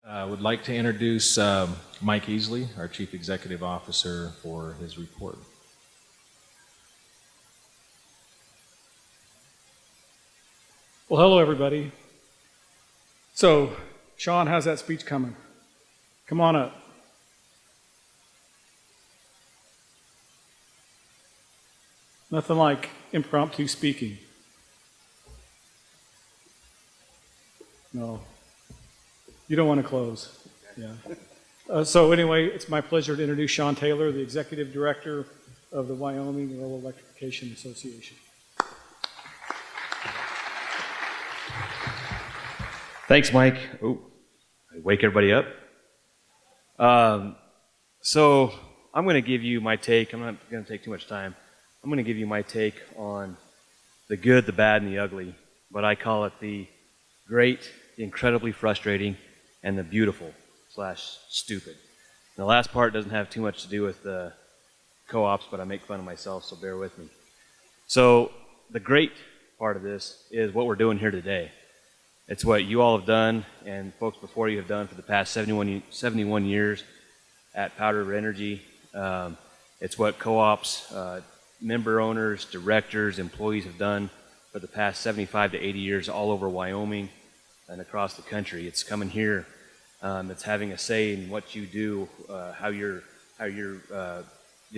I would like to introduce Mike Easley, our Chief Executive Officer, for his report. Well, hello, everybody. So, Sean, how's that speech coming? Come on up. Nothing like impromptu speaking. No. You don't want to close. Yeah. So anyway, it's my pleasure to introduce Sean Taylor, the Executive Director of the Wyoming Rural Electrification Association. Thanks, Mike. Oh, I wake everybody up. So I'm going to give you my take. I'm not going to take too much time. I'm going to give you my take on the good, the bad, and the ugly, but I call it the great, the incredibly frustrating, and the beautiful / stupid. And the last part doesn't have too much to do with the co-ops, but I make fun of myself, so bear with me. So the great part of this is what we're doing here today. It's what you all have done and folks before you have done for the past 71 years at Powder River Energy. It's what co-ops, member owners, directors, employees have done for the past 75 to 80 years all over Wyoming and across the country. It's coming here. It's having a say in what you do, how your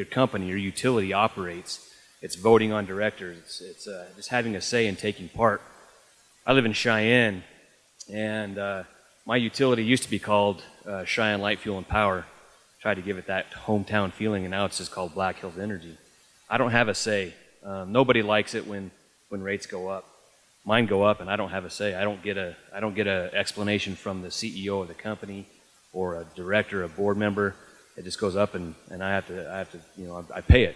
company, your utility operates. It's voting on directors. It's just having a say and taking part. I live in Cheyenne, and my utility used to be called Cheyenne Light Fuel and Power. Tried to give it that hometown feeling, and now it's just called Black Hills Energy. I don't have a say. Nobody likes it when rates go up. Mine go up, and I don't have a say. I don't get a explanation from the CEO of the company or a director, a board member. It just goes up, and I have to, I pay it.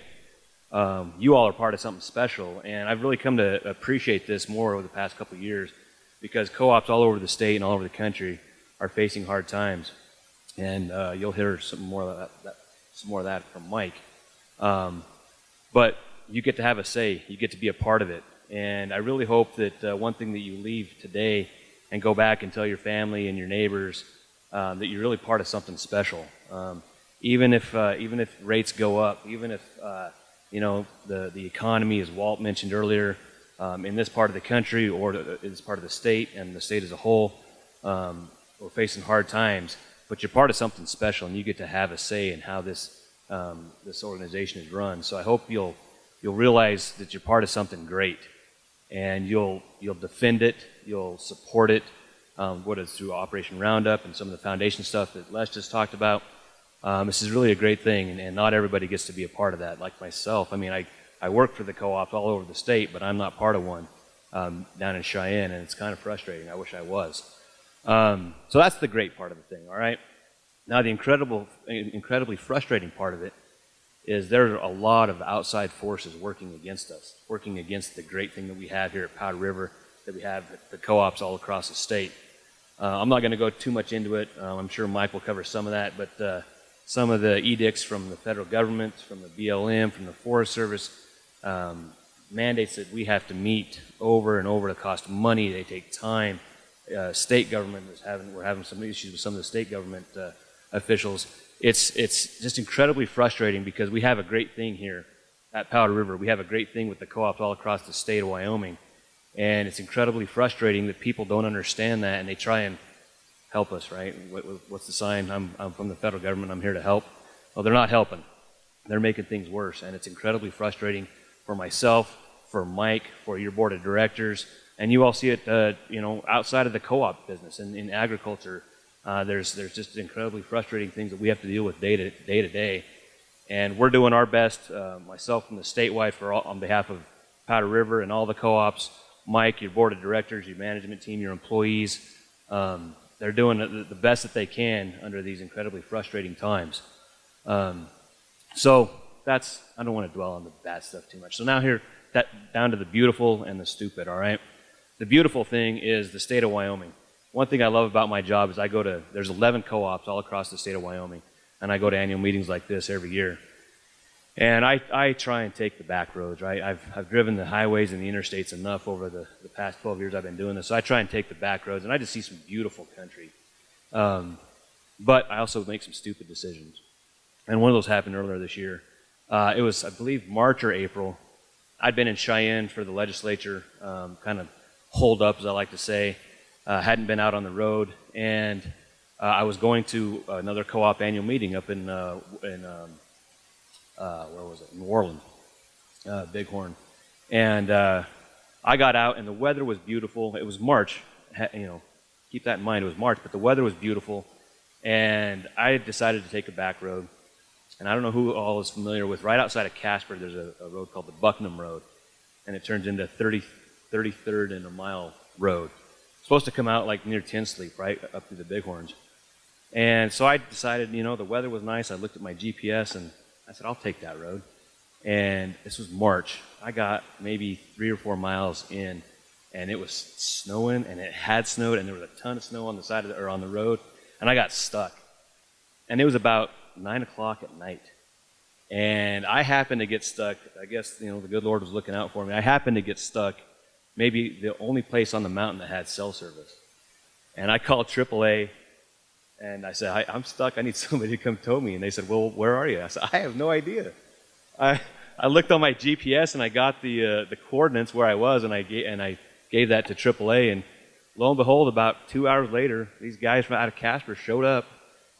You all are part of something special, and I've really come to appreciate this more over the past couple of years because co-ops all over the state and all over the country are facing hard times, and you'll hear some more of that from Mike. But you get to have a say. You get to be a part of it. And I really hope that one thing that you leave today and go back and tell your family and your neighbors that you're really part of something special. Even if rates go up, even if the economy, as Walt mentioned earlier, in this part of the country or in this part of the state and the state as a whole, we're facing hard times. But you're part of something special, and you get to have a say in how this organization is run. So I hope you'll realize that you're part of something great. And you'll defend it, you'll support it, whether it's through Operation Roundup and some of the foundation stuff that Les just talked about. This is really a great thing, and not everybody gets to be a part of that, like myself. I mean, I work for the co-ops all over the state, but I'm not part of one down in Cheyenne, and it's kind of frustrating. I wish I was. So that's the great part of the thing, all right? Now, the incredibly frustrating part of it is there are a lot of outside forces working against us, working against the great thing that we have here at Powder River, that we have at the co-ops all across the state. I'm not going to go too much into it. I'm sure Mike will cover some of that, but some of the edicts from the federal government, from the BLM, from the Forest Service, mandates that we have to meet over and over to cost money. They take time. State government we're having some issues with some of the state government officials. It's just incredibly frustrating because we have a great thing here at Powder River. We have a great thing with the co-ops all across the state of Wyoming. And it's incredibly frustrating that people don't understand that and they try and help us, right? What's the sign? I'm from the federal government. I'm here to help. Well, they're not helping. They're making things worse. And it's incredibly frustrating for myself, for Mike, for your board of directors. And you all see it, outside of the co-op business and in agriculture. There's just incredibly frustrating things that we have to deal with day to day. And we're doing our best, myself from the statewide on behalf of Powder River and all the co-ops, Mike, your board of directors, your management team, your employees. They're doing the best that they can under these incredibly frustrating times. So I don't want to dwell on the bad stuff too much. So now down to the beautiful and the stupid, all right? The beautiful thing is the state of Wyoming. One thing I love about my job is there's 11 co-ops all across the state of Wyoming, and I go to annual meetings like this every year. And I try and take the back roads, right? I've driven the highways and the interstates enough over the past 12 years I've been doing this, so I try and take the back roads, and I just see some beautiful country. But I also make some stupid decisions. And one of those happened earlier this year. It was, I believe, March or April. I'd been in Cheyenne for the legislature, kind of holed up, as I like to say. Hadn't been out on the road, and I was going to another co-op annual meeting up in where was it? New Orleans, Bighorn. And I got out, and the weather was beautiful. It was March, keep that in mind. It was March, but the weather was beautiful, and I decided to take a back road. And I don't know who all is familiar with, right outside of Casper, there's a road called the Bucknam Road, and it turns into 33rd and a mile road. It's supposed to come out like near Tinsley, right up through the Bighorns. And so I decided, the weather was nice. I looked at my GPS, and I said, I'll take that road. And this was March. I got maybe 3 or 4 miles in, and it was snowing, and it had snowed, and there was a ton of snow on the side of on the road, and I got stuck. And it was about 9 o'clock at night. And I happened to get stuck. I guess, the good Lord was looking out for me. I happened to get stuck maybe the only place on the mountain that had cell service. And I called AAA, and I said, I'm stuck. I need somebody to come tow me. And they said, well, where are you? I said, I have no idea. I looked on my GPS, and I got the coordinates where I was, and I gave that to AAA. And lo and behold, about 2 hours later, these guys from out of Casper showed up,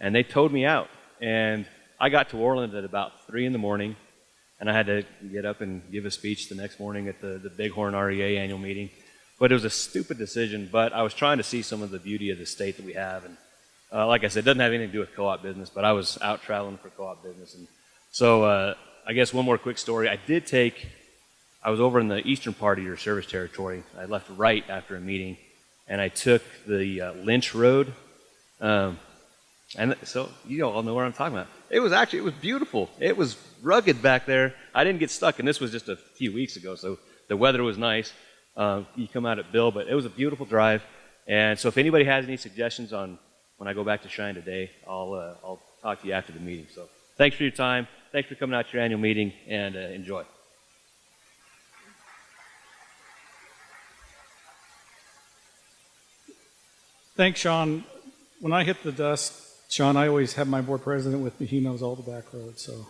and they towed me out. And I got to Orland at about 3 in the morning, and I had to get up and give a speech the next morning at the Bighorn REA annual meeting. But it was a stupid decision, but I was trying to see some of the beauty of the state that we have. And like I said, it doesn't have anything to do with co-op business, but I was out traveling for co-op business. And so I guess one more quick story. I was over in the eastern part of your service territory. I left right after a meeting, and I took the Lynch Road. And so you all know what I'm talking about. It was beautiful. It was rugged back there. I didn't get stuck, and this was just a few weeks ago, so the weather was nice. You come out at Bill, but it was a beautiful drive. And so if anybody has any suggestions on when I go back to Cheyenne today, I'll talk to you after the meeting. So thanks for your time. Thanks for coming out to your annual meeting, and enjoy. Thanks, Sean. When I hit the dust, Sean, I always have my board president with me. He knows all the back roads. So,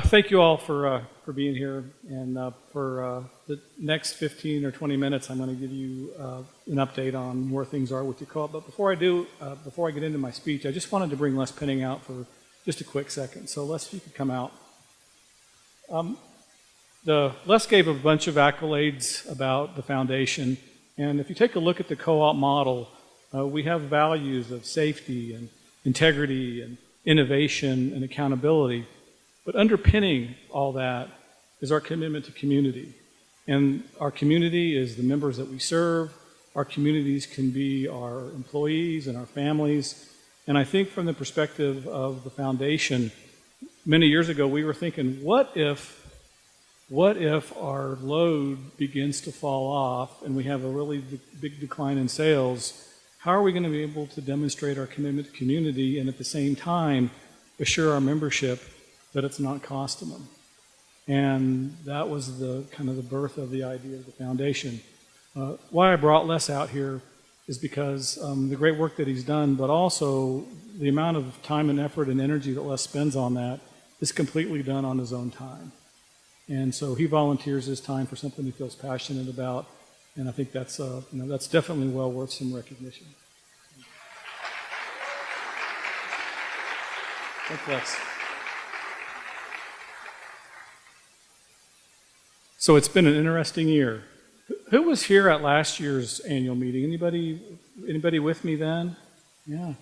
thank you all for being here. And for the next 15 or 20 minutes, I'm going to give you an update on where things are with your co-op. But before I do, before I get into my speech, I just wanted to bring Les Penning out for just a quick second. So, Les, if you could come out. Les gave a bunch of accolades about the foundation. And if you take a look at the co-op model, we have values of safety and integrity and innovation and accountability. But underpinning all that is our commitment to community. And our community is the members that we serve. Our communities can be our employees and our families. And I think from the perspective of the foundation, many years ago we were thinking, what if our load begins to fall off and we have a really big decline in sales? How are we going to be able to demonstrate our commitment to community and at the same time assure our membership that it's not costing them? And that was the kind of the birth of the idea of the foundation. Why I brought Les out here is because the great work that he's done, but also the amount of time and effort and energy that Les spends on that is completely done on his own time. And so he volunteers his time for something he feels passionate about, and I think that's that's definitely well worth some recognition. Thanks, Les. So it's been an interesting year. Who was here at last year's annual meeting? Anybody with me then? Yeah.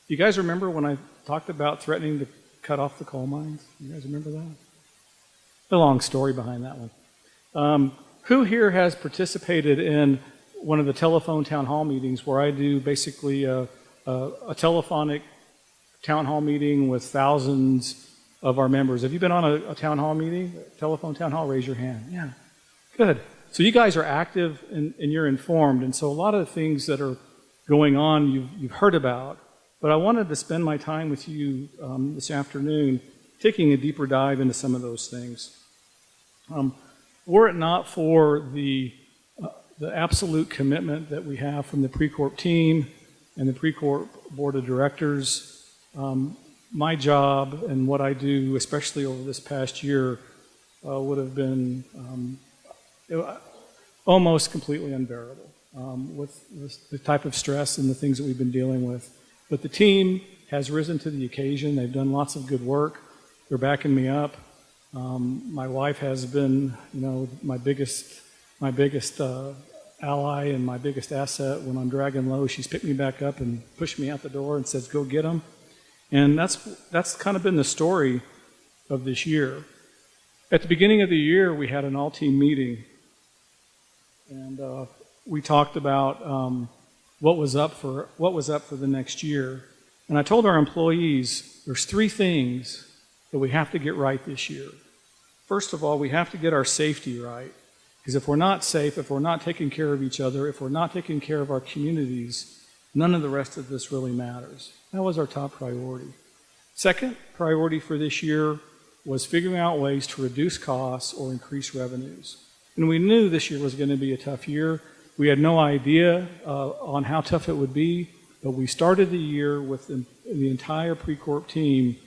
You guys remember when I talked about threatening to cut off the coal mines? You guys remember that? A long story behind that one. Who here has participated in one of the telephone town hall meetings where I do basically a telephonic town hall meeting with thousands of our members? Have you been on a town hall meeting, a telephone town hall? Raise your hand. Yeah, good. So you guys are active and you're informed, and so a lot of the things that are going on you've heard about, but I wanted to spend my time with you this afternoon taking a deeper dive into some of those things. Were it not for the the absolute commitment that we have from the PRECorp team and the PRECorp board of directors. My job and what I do, especially over this past year, would have been almost completely unbearable with the type of stress and the things that we've been dealing with. But the team has risen to the occasion. They've done lots of good work. They're backing me up. My wife has been, my biggest ally and my biggest asset. When I'm dragging low, she's picked me back up and pushed me out the door and says, "Go get them." And that's kind of been the story of this year. At the beginning of the year, we had an all-team meeting, and we talked about what was up for the next year. And I told our employees, there's 3 things that we have to get right this year. First of all, we have to get our safety right. Because if we're not safe, if we're not taking care of each other, if we're not taking care of our communities, none of the rest of this really matters. That was our top priority. Second priority for this year was figuring out ways to reduce costs or increase revenues. And we knew this year was going to be a tough year. We had no idea on how tough it would be, but we started the year with the entire PRECorp team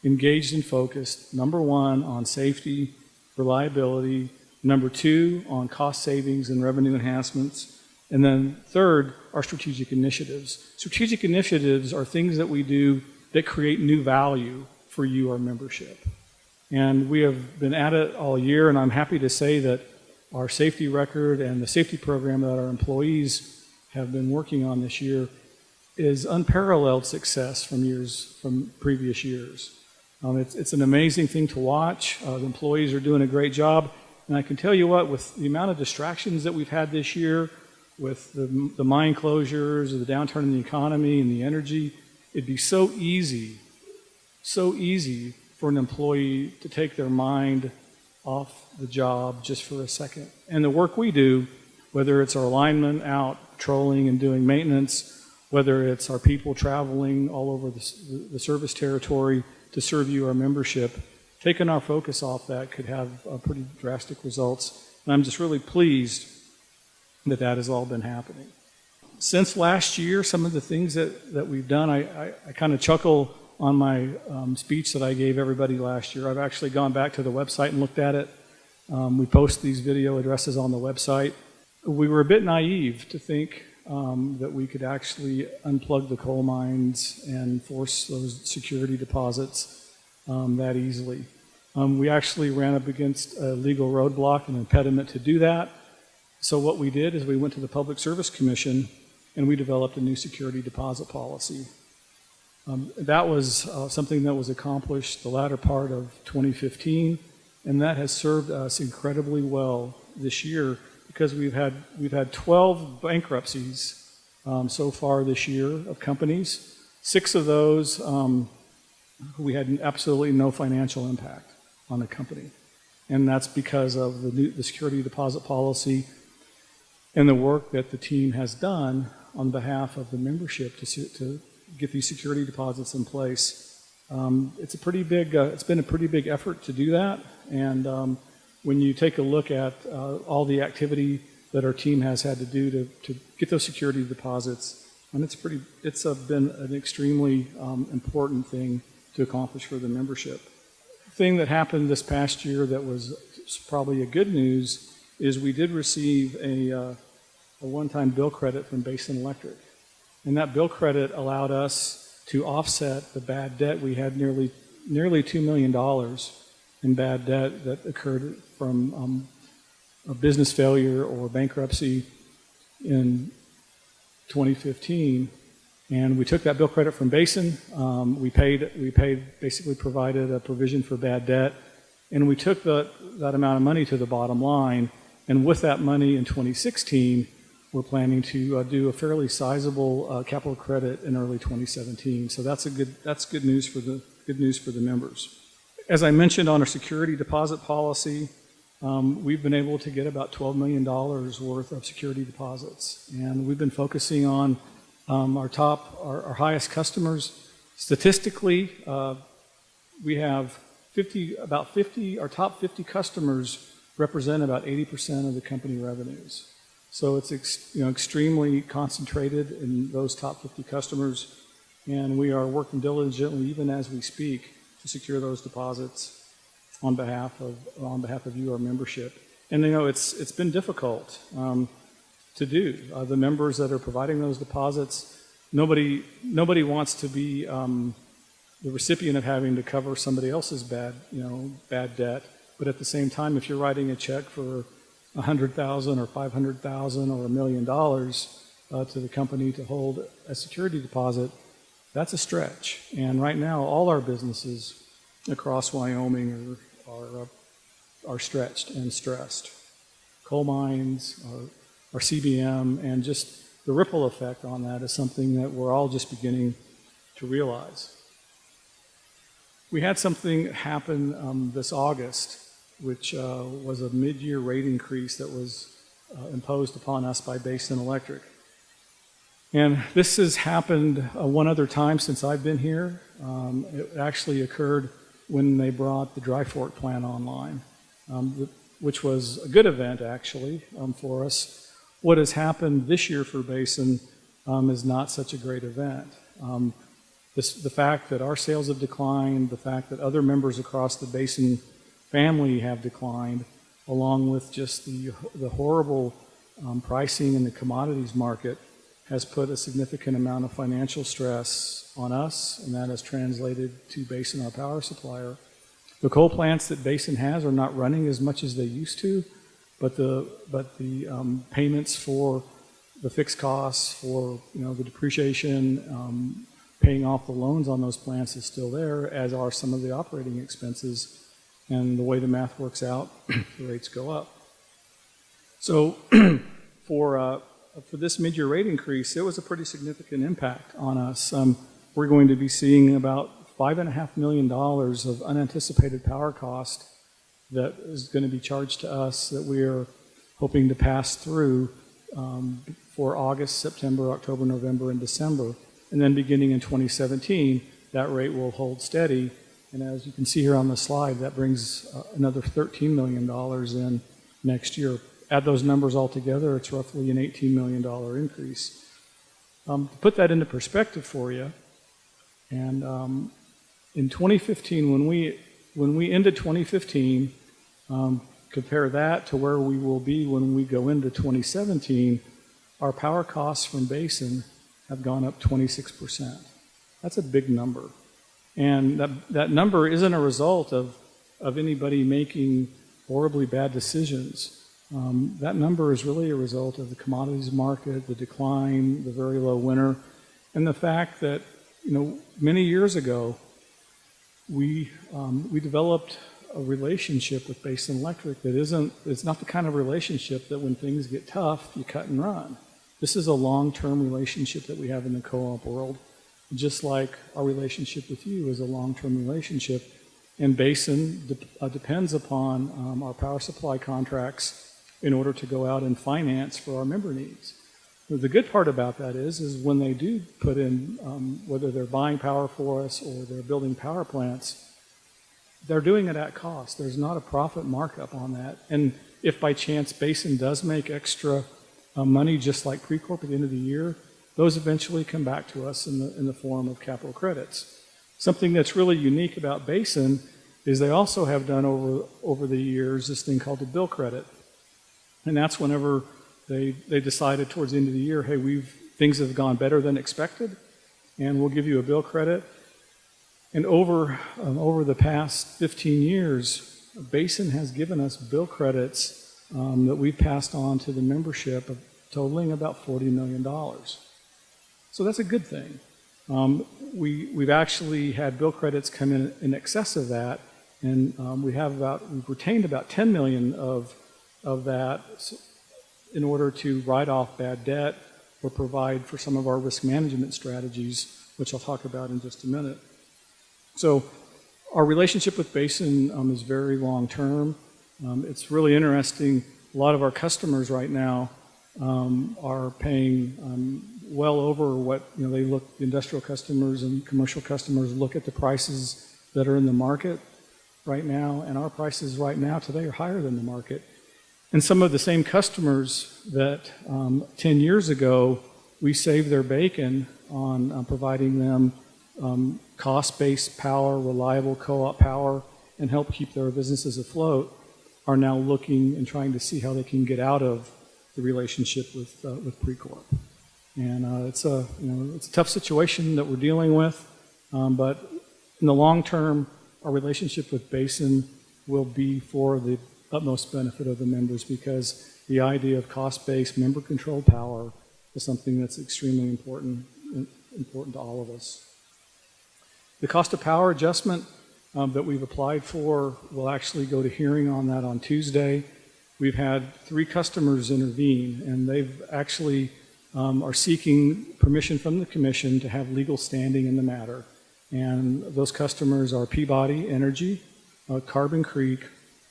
engaged and focused, number 1, on safety, reliability, number 2, on cost savings and revenue enhancements, and then third, our strategic initiatives. Strategic initiatives are things that we do that create new value for you, our membership. And we have been at it all year, and I'm happy to say that our safety record and the safety program that our employees have been working on this year is unparalleled success from previous years. It's an amazing thing to watch. The employees are doing a great job. And I can tell you what, with the amount of distractions that we've had this year, with the mine closures, the downturn in the economy and the energy, it'd be so easy for an employee to take their mind off the job just for a second. And the work we do, whether it's our linemen out patrolling and doing maintenance, whether it's our people traveling all over the service territory to serve you, our membership, taking our focus off that could have pretty drastic results. And I'm just really pleased that has all been happening. Since last year, some of the things that we've done, I kind of chuckle on my speech that I gave everybody last year. I've actually gone back to the website and looked at it. We post these video addresses on the website. We were a bit naive to think that we could actually unplug the coal mines and force those security deposits that easily. We actually ran up against a legal roadblock and impediment to do that. So what we did is we went to the Public Service Commission and we developed a new security deposit policy. That was something that was accomplished the latter part of 2015, and that has served us incredibly well this year because we've had 12 bankruptcies so far this year of companies. 6 of those we had absolutely no financial impact on the company, and that's because of the security deposit policy and the work that the team has done on behalf of the membership to get these security deposits in place. It's been a pretty big effort to do that, and when you take a look at all the activity that our team has had to do to get those security deposits, and it's been an extremely important thing to accomplish for the membership. The thing that happened this past year that was probably a good news is we did receive a one-time bill credit from Basin Electric. And that bill credit allowed us to offset the bad debt. We had nearly $2 million in bad debt that occurred from a business failure or bankruptcy in 2015. And we took that bill credit from Basin. We basically provided a provision for bad debt. And we took that amount of money to the bottom line. And with that money in 2016, we're planning to do a fairly sizable capital credit in early 2017. So that's good news for the members. As I mentioned on our security deposit policy, we've been able to get about $12 million worth of security deposits, and we've been focusing on our highest customers. Statistically, we have our top 50 customers represent about 80% of the company revenues. So it's extremely concentrated in those top 50 customers, and we are working diligently, even as we speak, to secure those deposits on behalf of you, our membership. And it's been difficult to do. The members that are providing those deposits, nobody wants to be the recipient of having to cover somebody else's bad debt. But at the same time, if you're writing a check for $100,000 or $500,000 or $1 million to the company to hold a security deposit, that's a stretch. And right now, all our businesses across Wyoming are stretched and stressed. Coal mines, our CBM, and just the ripple effect on that is something that we're all just beginning to realize. We had something happen this August, which was a mid-year rate increase that was imposed upon us by Basin Electric. And this has happened one other time since I've been here. It actually occurred when they brought the Dry Fork plant online, which was a good event, actually, for us. What has happened this year for Basin is not such a great event. The fact that our sales have declined, the fact that other members across the Basin family have declined, along with just the horrible pricing in the commodities market, has put a significant amount of financial stress on us, and that has translated to Basin, our power supplier. The coal plants that Basin has are not running as much as they used to, but the payments for the fixed costs, for the depreciation, paying off the loans on those plants is still there, as are some of the operating expenses. And the way the math works out, the rates go up. So for this mid-year rate increase, it was a pretty significant impact on us. We're going to be seeing about $5.5 million of unanticipated power cost that is going to be charged to us that we are hoping to pass through for August, September, October, November, and December. And then beginning in 2017, that rate will hold steady. And as you can see here on the slide, that brings another $13 million in next year. Add those numbers all together, it's roughly an $18 million increase. To put that into perspective for you, and in 2015, when we ended 2015, compare that to where we will be when we go into 2017, our power costs from Basin have gone up 26%. That's a big number. And that number isn't a result of anybody making horribly bad decisions. That number is really a result of the commodities market, the decline, the very low winter, and the fact that many years ago we developed a relationship with Basin Electric that it's not the kind of relationship that when things get tough you cut and run. This is a long-term relationship that we have in the co-op world. Just like our relationship with you is a long-term relationship, and Basin depends upon our power supply contracts in order to go out and finance for our member needs. The good part about that is when they do put in, whether they're buying power for us or they're building power plants, they're doing it at cost. There's not a profit markup on that. And if by chance Basin does make extra money, just like PRECorp at the end of the year, those eventually come back to us in the form of capital credits. Something that's really unique about Basin is they also have done over the years this thing called a bill credit. And that's whenever they decided towards the end of the year, hey, things have gone better than expected, and we'll give you a bill credit. And over the past 15 years, Basin has given us bill credits that we've passed on to the membership, totaling about $40 million. So that's a good thing. We've actually had bill credits come in excess of that, and we've retained about $10 million of that in order to write off bad debt or provide for some of our risk management strategies, which I'll talk about in just a minute. So our relationship with Basin is very long term. It's really interesting. A lot of our customers right now are paying well over what the industrial customers and commercial customers look at the prices that are in the market right now, and our prices right now today are higher than the market. And some of the same customers that 10 years ago we saved their bacon on providing them cost-based power, reliable co-op power, and help keep their businesses afloat, are now looking and trying to see how they can get out of the relationship with PRECorp. And it's a tough situation that we're dealing with, but in the long term, our relationship with Basin will be for the utmost benefit of the members, because the idea of cost-based, member-controlled power is something that's extremely important to all of us. The cost of power adjustment that we've applied for will actually go to hearing on that on Tuesday. We've had 3 customers intervene, and they've actually are seeking permission from the Commission to have legal standing in the matter. And those customers are Peabody Energy, Carbon Creek,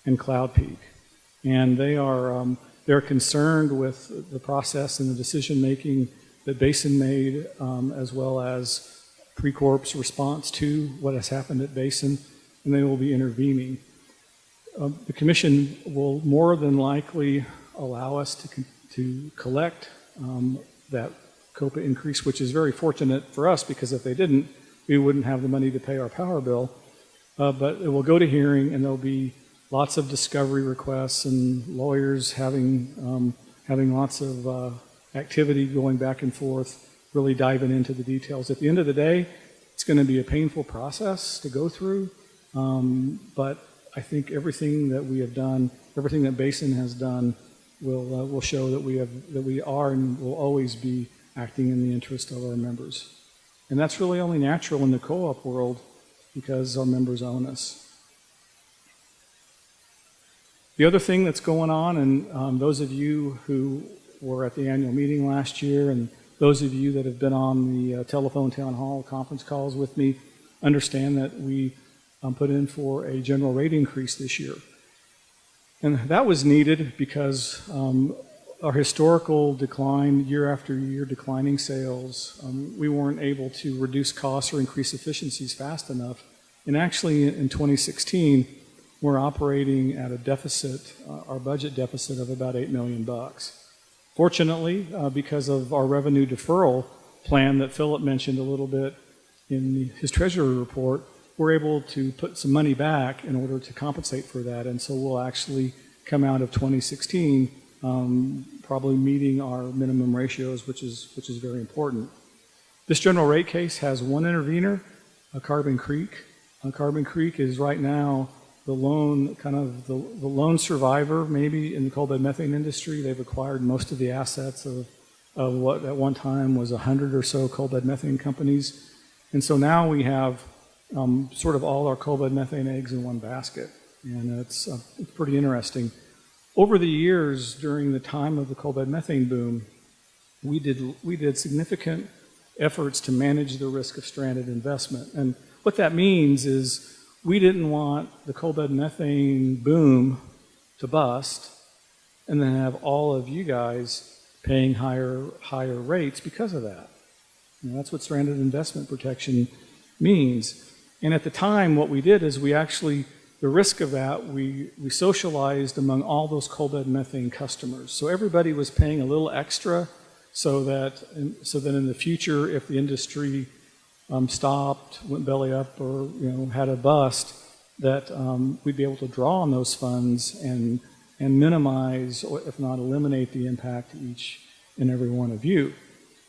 and Cloud Peak. And they're concerned with the process and the decision making that Basin made, as well as PRECorp's response to what has happened at Basin, and they will be intervening. The Commission will more than likely allow us to collect that COPA increase, which is very fortunate for us, because if they didn't, we wouldn't have the money to pay our power bill. But it will go to hearing, and there'll be lots of discovery requests and lawyers having lots of activity going back and forth, really diving into the details. At the end of the day, it's going to be a painful process to go through, but I think everything that we have done, everything that Basin has done, will show that we are and will always be acting in the interest of our members. And that's really only natural in the co-op world, because our members own us. The other thing that's going on, and those of you who were at the annual meeting last year, and those of you that have been on the telephone town hall conference calls with me, understand that we put in for a general rate increase this year. And that was needed because our historical decline, year after year declining sales, we weren't able to reduce costs or increase efficiencies fast enough. And actually in 2016, we're operating at a deficit, our budget deficit of about $8 million. Fortunately, because of our revenue deferral plan that Philip mentioned a little bit in his Treasury report, we're able to put some money back in order to compensate for that. And so we'll actually come out of 2016 probably meeting our minimum ratios, which is very important. This general rate case has one intervener, Carbon Creek. Carbon Creek is right now the lone survivor, maybe, in the coal bed methane industry. They've acquired most of the assets of what at one time was 100 or so coal bed methane companies. And so now we have sort of all our coal bed methane eggs in one basket. And it's pretty interesting. Over the years, during the time of the coal bed methane boom, we did significant efforts to manage the risk of stranded investment. And what that means is we didn't want the coal bed methane boom to bust and then have all of you guys paying higher rates because of that. That's what stranded investment protection means. And at the time, what we did is the risk of that, we socialized among all those coal bed methane customers. So everybody was paying a little extra so that in the future, if the industry stopped, went belly up, or had a bust, that we'd be able to draw on those funds and minimize, or if not eliminate, the impact to each and every one of you.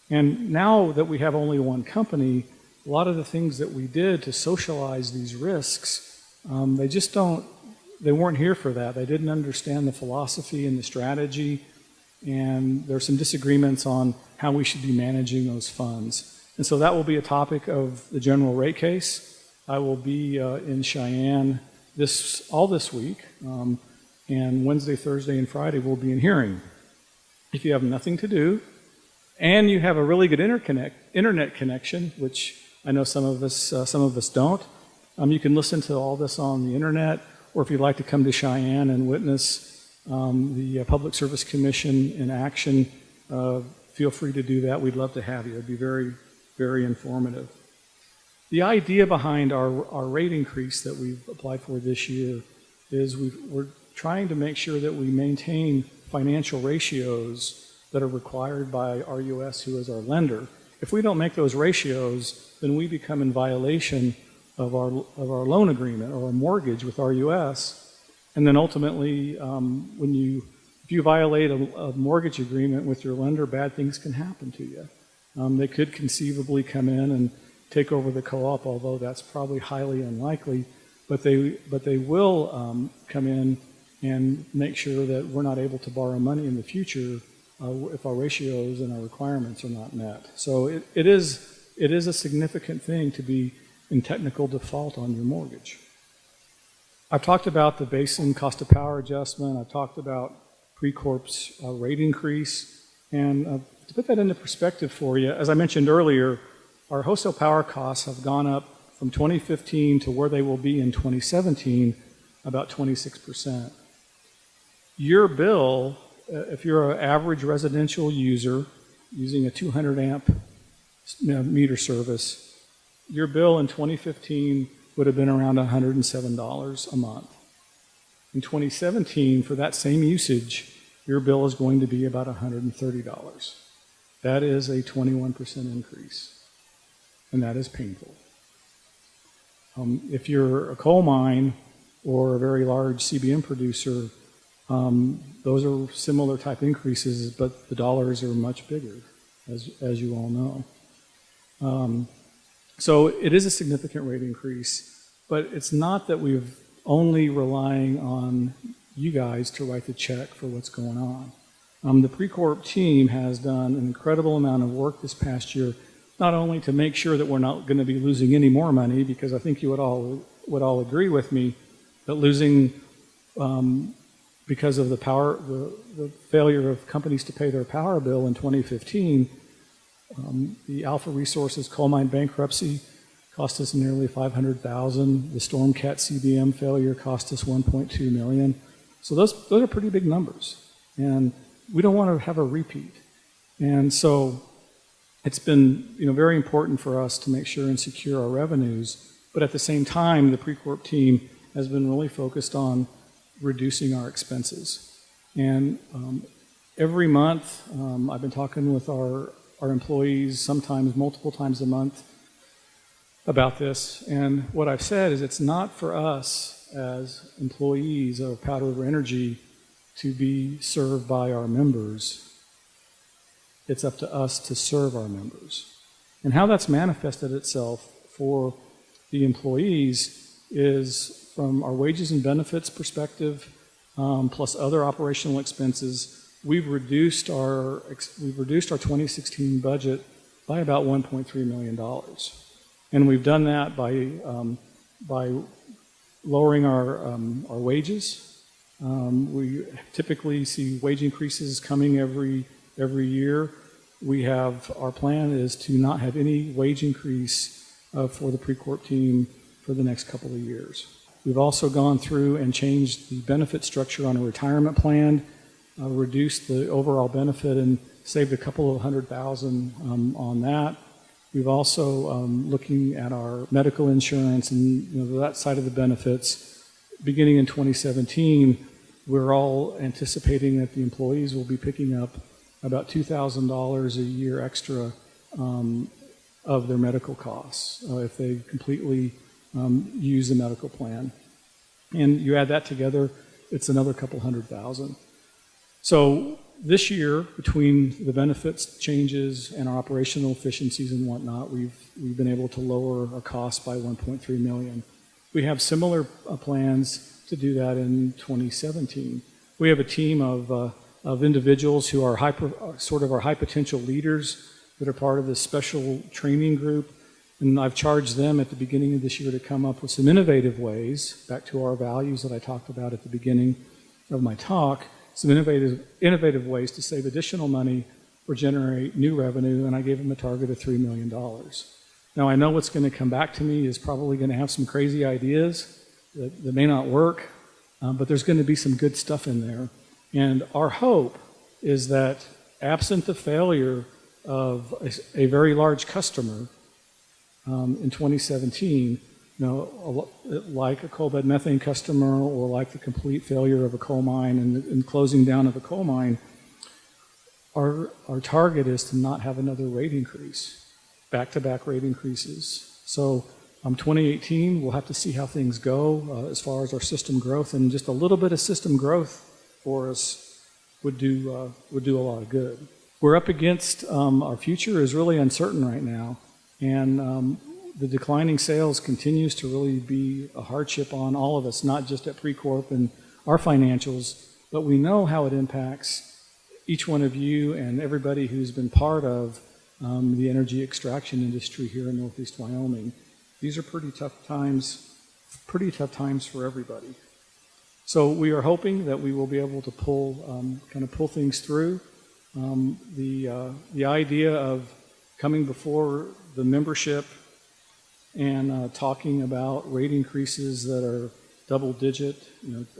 And now that we have only one company, a lot of the things that we did to socialize these risks, they weren't here for that. They didn't understand the philosophy and the strategy, and there's some disagreements on how we should be managing those funds. And so that will be a topic of the general rate case. I will be in Cheyenne all this week, and Wednesday, Thursday, and Friday we'll be in hearing. If you have nothing to do, and you have a really good internet connection, which I know some of us don't, you can listen to all this on the internet, or if you'd like to come to Cheyenne and witness the Public Service Commission in action, feel free to do that. We'd love to have you. It'd be very, very informative. The idea behind our rate increase that we've applied for this year is we're trying to make sure that we maintain financial ratios that are required by RUS, who is our lender. If we don't make those ratios, then we become in violation of our loan agreement or our mortgage with RUS. And then ultimately, if you violate a mortgage agreement with your lender, bad things can happen to you. They could conceivably come in and take over the co-op, although that's probably highly unlikely. But they will come in and make sure that we're not able to borrow money in the future if our ratios and our requirements are not met. So it is a significant thing to be in technical default on your mortgage. I've talked about the basin cost of power adjustment. I've talked about PRECorp's rate increase. And to put that into perspective for you, as I mentioned earlier, our wholesale power costs have gone up from 2015 to where they will be in 2017, about 26%. Your bill, if you're an average residential user using a 200 amp meter service, your bill in 2015 would have been around $107 a month. In 2017, for that same usage, your bill is going to be about $130. That is a 21% increase, and that is painful. If you're a coal mine or a very large CBM producer, those are similar type increases, but the dollars are much bigger, as you all know. So it is a significant rate increase, but it's not that we're only relying on you guys to write the check for what's going on. The PRECorp team has done an incredible amount of work this past year, not only to make sure that we're not going to be losing any more money, because I think you would all agree with me that losing because of the failure of companies to pay their power bill in 2015, the Alpha Resources coal mine bankruptcy cost us nearly $500,000. The Stormcat CBM failure cost us $1.2 million. So those are pretty big numbers, and we don't want to have a repeat. And so it's been very important for us to make sure and secure our revenues, but at the same time, the PRECorp team has been really focused on reducing our expenses. And every month, I've been talking with our employees, sometimes multiple times a month, about this. And what I've said is it's not for us as employees of Powder River Energy to be served by our members. It's up to us to serve our members. And how that's manifested itself for the employees is from our wages and benefits perspective, plus other operational expenses. We've reduced our 2016 budget by about $1.3 million. And we've done that by lowering our wages. We typically see wage increases coming every year. Our plan is to not have any wage increase for the PRECorp team for the next couple of years. We've also gone through and changed the benefit structure on a retirement plan, reduced the overall benefit and saved a couple of $100,000 on that. We've also looking at our medical insurance and that side of the benefits. Beginning in 2017, we're all anticipating that the employees will be picking up about $2,000 a year extra of their medical costs if they completely use the medical plan. And you add that together, it's another couple $100,000. So this year, between the benefits changes and our operational efficiencies and whatnot, we've been able to lower our costs by $1.3 million. We have similar plans to do that in 2017. We have a team of individuals who are sort of our high potential leaders that are part of this special training group. And I've charged them at the beginning of this year to come up with some innovative ways, back to our values that I talked about at the beginning of my talk, some innovative ways to save additional money or generate new revenue, and I gave them a target of $3 million. Now I know what's going to come back to me is probably going to have some crazy ideas that may not work, but there's going to be some good stuff in there. And our hope is that absent the failure of a very large customer in 2017, like a coal bed methane customer or like the complete failure of a coal mine and closing down of a coal mine, our target is to not have another rate increase, back-to-back rate increases. So 2018, we'll have to see how things go as far as our system growth, and just a little bit of system growth for us would do a lot of good. We're up against, our future is really uncertain right now, and the declining sales continues to really be a hardship on all of us, not just at PRECorp and our financials, but we know how it impacts each one of you and everybody who's been part of the energy extraction industry here in Northeast Wyoming. These are pretty tough times for everybody. So we are hoping that we will be able to pull things through. The idea of coming before the membership and talking about rate increases that are double digit,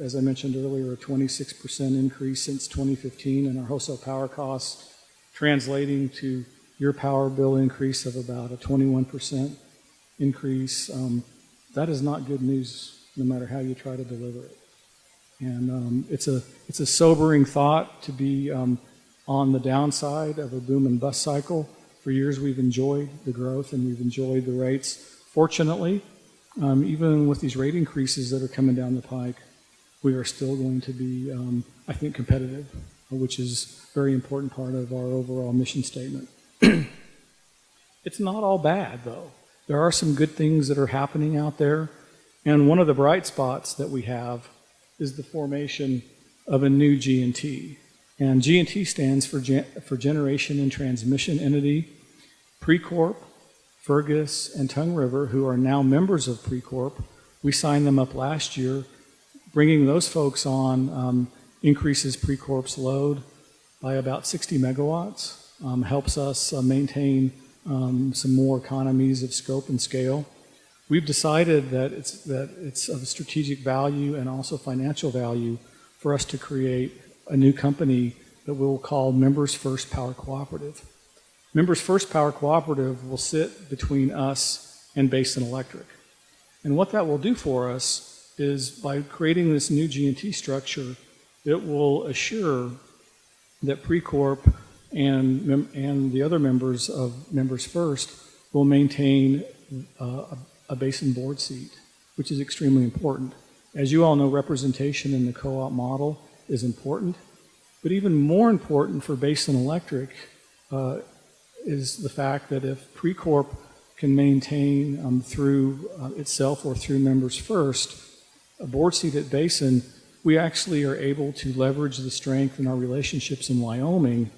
as I mentioned earlier, a 26% increase since 2015 in our wholesale power costs, translating to your power bill increase of about a 21% increase. That is not good news, no matter how you try to deliver it. And it's a sobering thought to be on the downside of a boom and bust cycle. For years we've enjoyed the growth and we've enjoyed the rates. Fortunately, even with these rate increases that are coming down the pike, we are still going to be, I think, competitive, which is a very important part of our overall mission statement. It's not all bad, though. There are some good things that are happening out there, and one of the bright spots that we have is the formation of a new G&T. And G&T stands for Generation and Transmission Entity. PRECorp, Fergus, and Tongue River, who are now members of PRECorp, we signed them up last year. Bringing those folks on increases PRECorp's load by about 60 megawatts, helps us maintain some more economies of scope and scale. We've decided that it's of strategic value and also financial value for us to create a new company that we'll call Members First Power Cooperative. Members First Power Cooperative will sit between us and Basin Electric. And what that will do for us is, by creating this new G&T structure, it will assure that PRECorp and the other members of Members First will maintain a Basin board seat, which is extremely important. As you all know, representation in the co-op model is important, but even more important for Basin Electric is the fact that if PRECorp can maintain through itself or through Members First a board seat at Basin, we actually are able to leverage the strength in our relationships in Wyoming,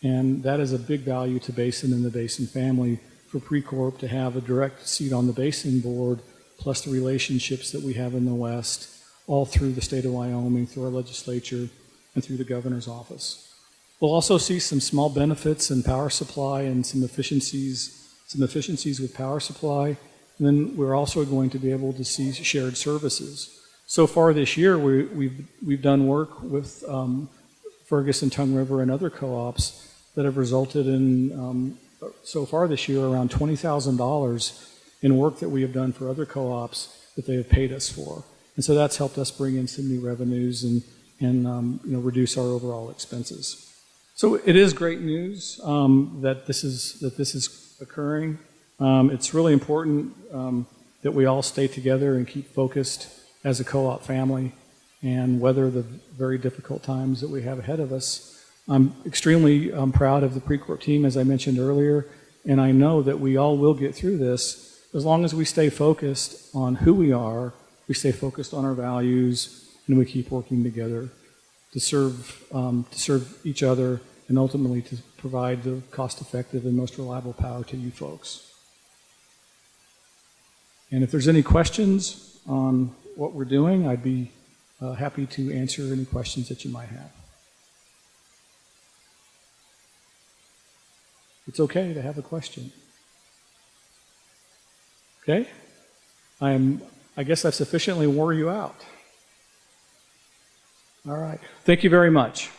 and that is a big value to Basin and the Basin family for PRECorp to have a direct seat on the Basin board, plus the relationships that we have in the West, all through the state of Wyoming, through our legislature, and through the governor's office. We'll also see some small benefits in power supply and some efficiencies with power supply. And then we're also going to be able to see shared services. So far this year, we've done work with Fergus and Tongue River and other co-ops that have resulted in, so far this year, around $20,000 in work that we have done for other co-ops that they have paid us for. And so that's helped us bring in some new revenues and reduce our overall expenses. So it is great news that this is occurring. It's really important that we all stay together and keep focused as a co-op family and weather the very difficult times that we have ahead of us. I'm extremely proud of the PRECorp team, as I mentioned earlier, and I know that we all will get through this as long as we stay focused on who we are, we stay focused on our values, and we keep working together to serve each other and ultimately to provide the cost-effective and most reliable power to you folks. And if there's any questions on what we're doing, I'd be happy to answer any questions that you might have. It's okay to have a question. Okay? I guess I've sufficiently wore you out. All right. Thank you very much.